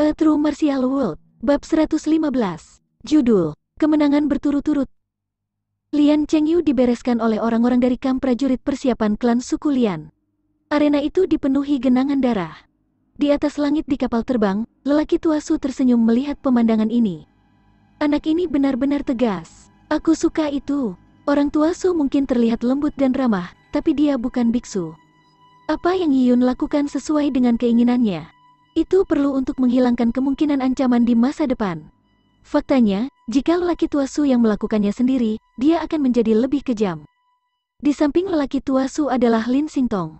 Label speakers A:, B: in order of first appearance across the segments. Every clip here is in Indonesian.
A: A True Martial World, Bab 115. Judul, Kemenangan Berturut-turut. Lian Chengyu dibereskan oleh orang-orang dari kamp prajurit persiapan klan suku Lian. Arena itu dipenuhi genangan darah. Di atas langit di kapal terbang, lelaki tua Su tersenyum melihat pemandangan ini. Anak ini benar-benar tegas. Aku suka itu. Orang tua Su mungkin terlihat lembut dan ramah, tapi dia bukan biksu. Apa yang Yiyun lakukan sesuai dengan keinginannya. Itu perlu untuk menghilangkan kemungkinan ancaman di masa depan. Faktanya, jika lelaki tua Su yang melakukannya sendiri, dia akan menjadi lebih kejam. Di samping lelaki tua Su adalah Lin Xingtong.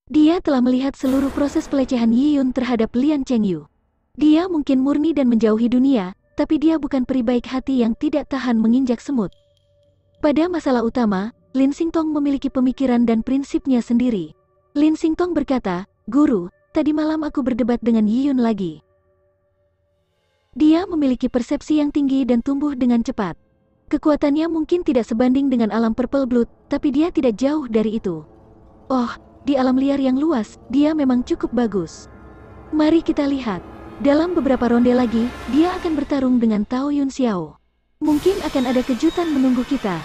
A: Dia telah melihat seluruh proses pelecehan Yiyun terhadap Lian Chengyu. Dia mungkin murni dan menjauhi dunia, tapi dia bukan peri baik hati yang tidak tahan menginjak semut. Pada masalah utama, Lin Xingtong memiliki pemikiran dan prinsipnya sendiri. Lin Xingtong berkata, "Guru, tadi malam aku berdebat dengan Yiyun lagi. Dia memiliki persepsi yang tinggi dan tumbuh dengan cepat. Kekuatannya mungkin tidak sebanding dengan alam Purple Blood, tapi dia tidak jauh dari itu. Oh, di alam liar yang luas, dia memang cukup bagus. Mari kita lihat. Dalam beberapa ronde lagi, dia akan bertarung dengan Tao Yun Xiao. Mungkin akan ada kejutan menunggu kita."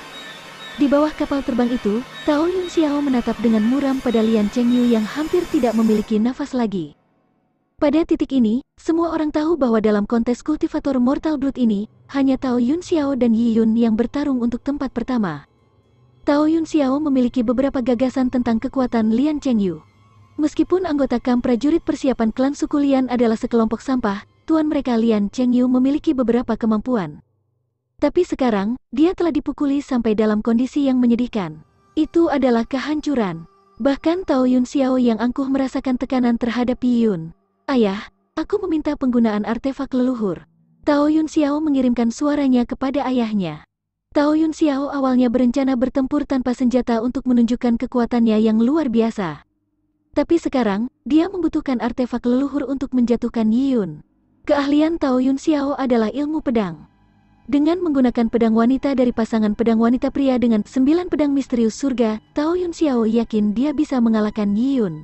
A: Di bawah kapal terbang itu, Tao Yun Xiao menatap dengan muram pada Lian Chengyu yang hampir tidak memiliki nafas lagi. Pada titik ini, semua orang tahu bahwa dalam kontes kultivator Mortal Blood ini, hanya Tao Yun Xiao dan Yiyun yang bertarung untuk tempat pertama. Tao Yun Xiao memiliki beberapa gagasan tentang kekuatan Lian Chengyu. Meskipun anggota kamp prajurit persiapan klan suku Lian adalah sekelompok sampah, tuan mereka Lian Chengyu memiliki beberapa kemampuan. Tapi sekarang, dia telah dipukuli sampai dalam kondisi yang menyedihkan. Itu adalah kehancuran. Bahkan Tao Yun Xiao yang angkuh merasakan tekanan terhadap Yiyun. "Ayah, aku meminta penggunaan artefak leluhur." Tao Yun Xiao mengirimkan suaranya kepada ayahnya. Tao Yun Xiao awalnya berencana bertempur tanpa senjata untuk menunjukkan kekuatannya yang luar biasa. Tapi sekarang, dia membutuhkan artefak leluhur untuk menjatuhkan Yiyun. Keahlian Tao Yun Xiao adalah ilmu pedang. Dengan menggunakan pedang wanita dari pasangan pedang wanita pria dengan 9 pedang misterius surga, Tao Yun Xiao yakin dia bisa mengalahkan Yiyun.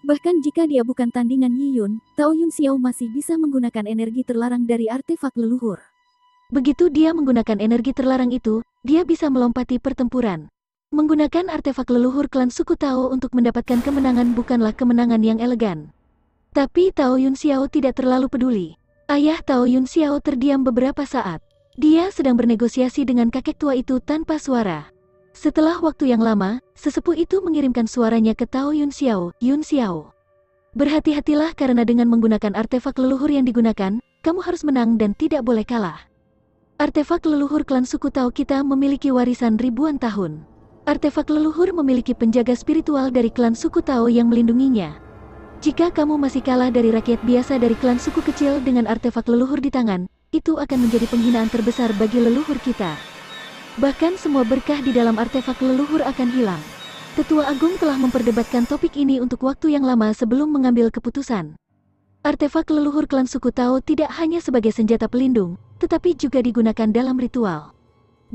B: Bahkan jika dia bukan tandingan Yiyun, Tao Yun Xiao masih bisa menggunakan energi terlarang dari artefak leluhur.
A: Begitu dia menggunakan energi terlarang itu, dia bisa melompati pertempuran. Menggunakan artefak leluhur klan suku Tao untuk mendapatkan kemenangan bukanlah kemenangan yang elegan. Tapi Tao Yun Xiao tidak terlalu peduli. Ayah Tao Yun Xiao terdiam beberapa saat. Dia sedang bernegosiasi dengan kakek tua itu tanpa suara. Setelah waktu yang lama, sesepuh itu mengirimkan suaranya ke Tao Yun Xiao, "Yun Xiao. Berhati-hatilah karena dengan menggunakan artefak leluhur yang digunakan, kamu harus menang dan tidak boleh kalah. Artefak leluhur klan suku Tao kita memiliki warisan ribuan tahun. Artefak leluhur memiliki penjaga spiritual dari klan suku Tao yang melindunginya. Jika kamu masih kalah dari rakyat biasa dari klan suku kecil dengan artefak leluhur di tangan, itu akan menjadi penghinaan terbesar bagi leluhur kita. Bahkan semua berkah di dalam artefak leluhur akan hilang." Tetua Agung telah memperdebatkan topik ini untuk waktu yang lama sebelum mengambil keputusan. Artefak leluhur klan suku Tao tidak hanya sebagai senjata pelindung, tetapi juga digunakan dalam ritual.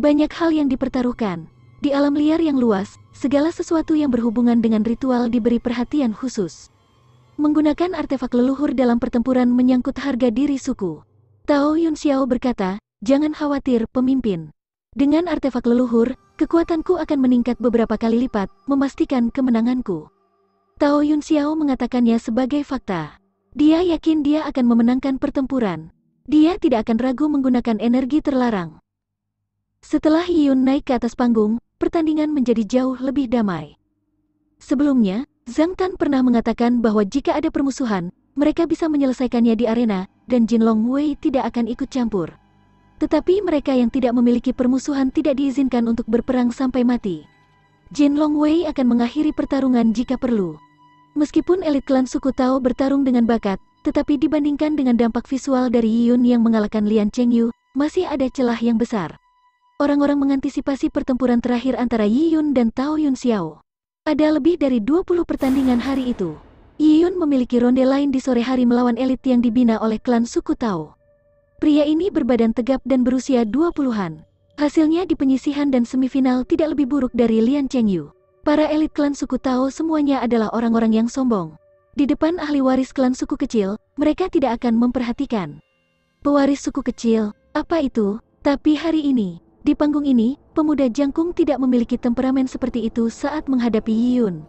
A: Banyak hal yang dipertaruhkan. Di alam liar yang luas, segala sesuatu yang berhubungan dengan ritual diberi perhatian khusus. Menggunakan artefak leluhur dalam pertempuran menyangkut harga diri suku. Tao Yun Xiao berkata, "Jangan khawatir, pemimpin. Dengan artefak leluhur, kekuatanku akan meningkat beberapa kali lipat, memastikan kemenanganku." Tao Yun Xiao mengatakannya sebagai fakta. Dia yakin dia akan memenangkan pertempuran. Dia tidak akan ragu menggunakan energi terlarang. Setelah Yiyun naik ke atas panggung, pertandingan menjadi jauh lebih damai. Sebelumnya, Zhang Tan pernah mengatakan bahwa jika ada permusuhan, mereka bisa menyelesaikannya di arena, dan Jin Long Wei tidak akan ikut campur. Tetapi mereka yang tidak memiliki permusuhan tidak diizinkan untuk berperang sampai mati. Jin Long Wei akan mengakhiri pertarungan jika perlu. Meskipun elit klan suku Tao bertarung dengan bakat, tetapi dibandingkan dengan dampak visual dari Yiyun yang mengalahkan Lian Chengyu, masih ada celah yang besar. Orang-orang mengantisipasi pertempuran terakhir antara Yiyun dan Tao Yun Xiao. Ada lebih dari 20 pertandingan hari itu. Yiyun memiliki ronde lain di sore hari melawan elit yang dibina oleh klan suku Tao. Pria ini berbadan tegap dan berusia 20-an. Hasilnya di penyisihan dan semifinal tidak lebih buruk dari Lian Chengyu. Para elit klan suku Tao semuanya adalah orang-orang yang sombong. Di depan ahli waris klan suku kecil, mereka tidak akan memperhatikan. Pewaris suku kecil, apa itu? Tapi hari ini, di panggung ini, pemuda jangkung tidak memiliki temperamen seperti itu saat menghadapi Yiyun.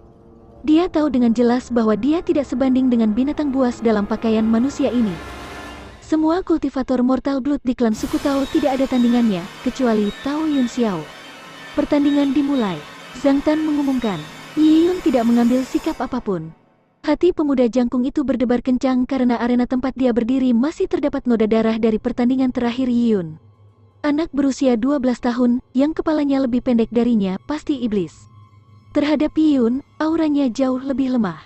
A: Dia tahu dengan jelas bahwa dia tidak sebanding dengan binatang buas dalam pakaian manusia ini. Semua kultivator Mortal Blood di klan suku Tao tidak ada tandingannya, kecuali Tao Yun Xiao. Pertandingan dimulai. Zhang Tan mengumumkan, Yiyun tidak mengambil sikap apapun. Hati pemuda jangkung itu berdebar kencang karena arena tempat dia berdiri masih terdapat noda darah dari pertandingan terakhir Yiyun. Anak berusia 12 tahun, yang kepalanya lebih pendek darinya, pasti iblis. Terhadap Yiyun, auranya jauh lebih lemah.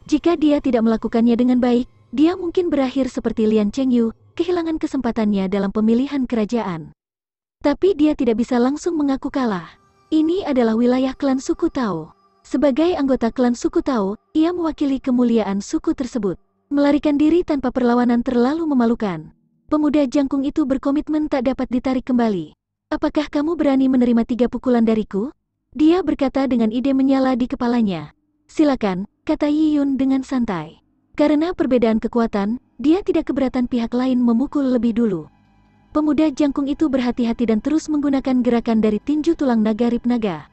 A: Jika dia tidak melakukannya dengan baik, dia mungkin berakhir seperti Lian Chengyu, kehilangan kesempatannya dalam pemilihan kerajaan. Tapi dia tidak bisa langsung mengaku kalah. Ini adalah wilayah klan suku Tao. Sebagai anggota klan suku Tao, ia mewakili kemuliaan suku tersebut. Melarikan diri tanpa perlawanan terlalu memalukan. Pemuda jangkung itu berkomitmen tak dapat ditarik kembali. Apakah kamu berani menerima 3 pukulan dariku? Dia berkata dengan ide menyala di kepalanya. Silakan, kata Yiyun dengan santai. Karena perbedaan kekuatan, dia tidak keberatan pihak lain memukul lebih dulu. Pemuda jangkung itu berhati-hati dan terus menggunakan gerakan dari tinju tulang naga rib naga.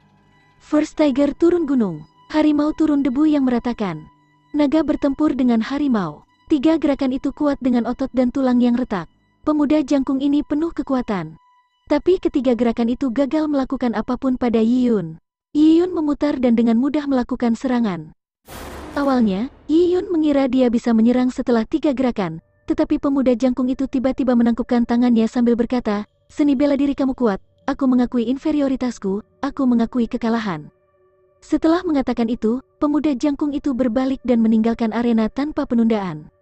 A: First Tiger turun gunung, harimau turun debu yang meratakan. Naga bertempur dengan harimau. 3 gerakan itu kuat dengan otot dan tulang yang retak. Pemuda jangkung ini penuh kekuatan. Tapi ketiga gerakan itu gagal melakukan apapun pada Yiyun. Yiyun memutar dan dengan mudah melakukan serangan. Awalnya, Yiyun mengira dia bisa menyerang setelah 3 gerakan, tetapi pemuda jangkung itu tiba-tiba menangkupkan tangannya sambil berkata, "Seni bela diri kamu kuat. Aku mengakui inferioritasku, aku mengakui kekalahan." Setelah mengatakan itu, pemuda jangkung itu berbalik dan meninggalkan arena tanpa penundaan.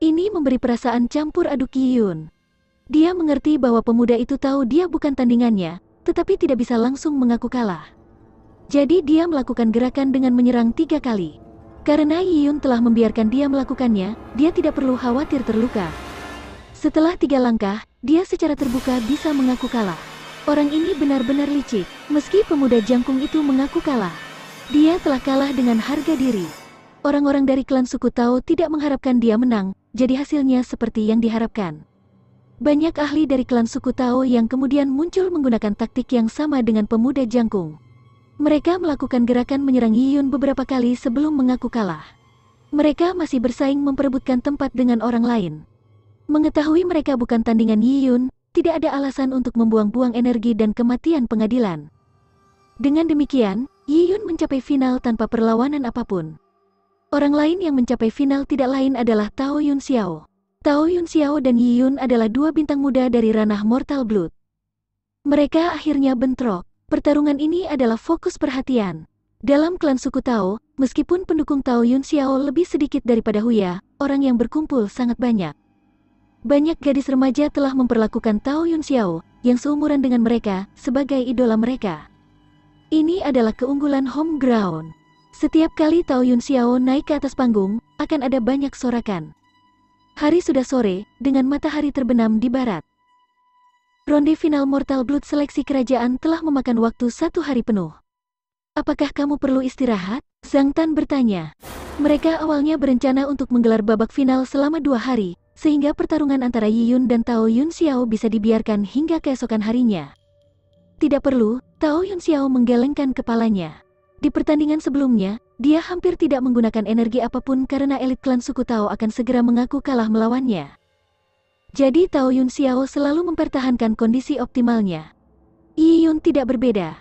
A: Ini memberi perasaan campur aduk Yiyun. Dia mengerti bahwa pemuda itu tahu dia bukan tandingannya, tetapi tidak bisa langsung mengaku kalah. Jadi dia melakukan gerakan dengan menyerang 3 kali. Karena Yiyun telah membiarkan dia melakukannya, dia tidak perlu khawatir terluka. Setelah 3 langkah, dia secara terbuka bisa mengaku kalah. Orang ini benar-benar licik. Meski pemuda jangkung itu mengaku kalah, dia telah kalah dengan harga diri. Orang-orang dari klan suku Tao tidak mengharapkan dia menang, jadi hasilnya seperti yang diharapkan. Banyak ahli dari klan suku Tao yang kemudian muncul menggunakan taktik yang sama dengan pemuda jangkung. Mereka melakukan gerakan menyerang Yiyun beberapa kali sebelum mengaku kalah. Mereka masih bersaing memperebutkan tempat dengan orang lain. Mengetahui mereka bukan tandingan Yiyun, tidak ada alasan untuk membuang-buang energi dan kematian pengadilan. Dengan demikian, Yiyun mencapai final tanpa perlawanan apapun. Orang lain yang mencapai final tidak lain adalah Tao Yun Xiao. Tao Yun Xiao dan Yiyun adalah 2 bintang muda dari ranah Mortal Blood. Mereka akhirnya bentrok. Pertarungan ini adalah fokus perhatian. Dalam klan suku Tao, meskipun pendukung Tao Yun Xiao lebih sedikit daripada Huya, orang yang berkumpul sangat banyak. Banyak gadis remaja telah memperlakukan Tao Yun Xiao, yang seumuran dengan mereka, sebagai idola mereka. Ini adalah keunggulan home ground. Setiap kali Tao Yun Xiao naik ke atas panggung, akan ada banyak sorakan. Hari sudah sore, dengan matahari terbenam di barat. Ronde final Mortal Blood seleksi kerajaan telah memakan waktu 1 hari penuh. Apakah kamu perlu istirahat? Zhang Tan bertanya. Mereka awalnya berencana untuk menggelar babak final selama 2 hari, sehingga pertarungan antara Yiyun dan Tao Yun Xiao bisa dibiarkan hingga keesokan harinya. Tidak perlu, Tao Yun Xiao menggelengkan kepalanya. Di pertandingan sebelumnya, dia hampir tidak menggunakan energi apapun karena elit klan suku Tao akan segera mengaku kalah melawannya. Jadi Tao Yun Xiao selalu mempertahankan kondisi optimalnya. Yiyun tidak berbeda.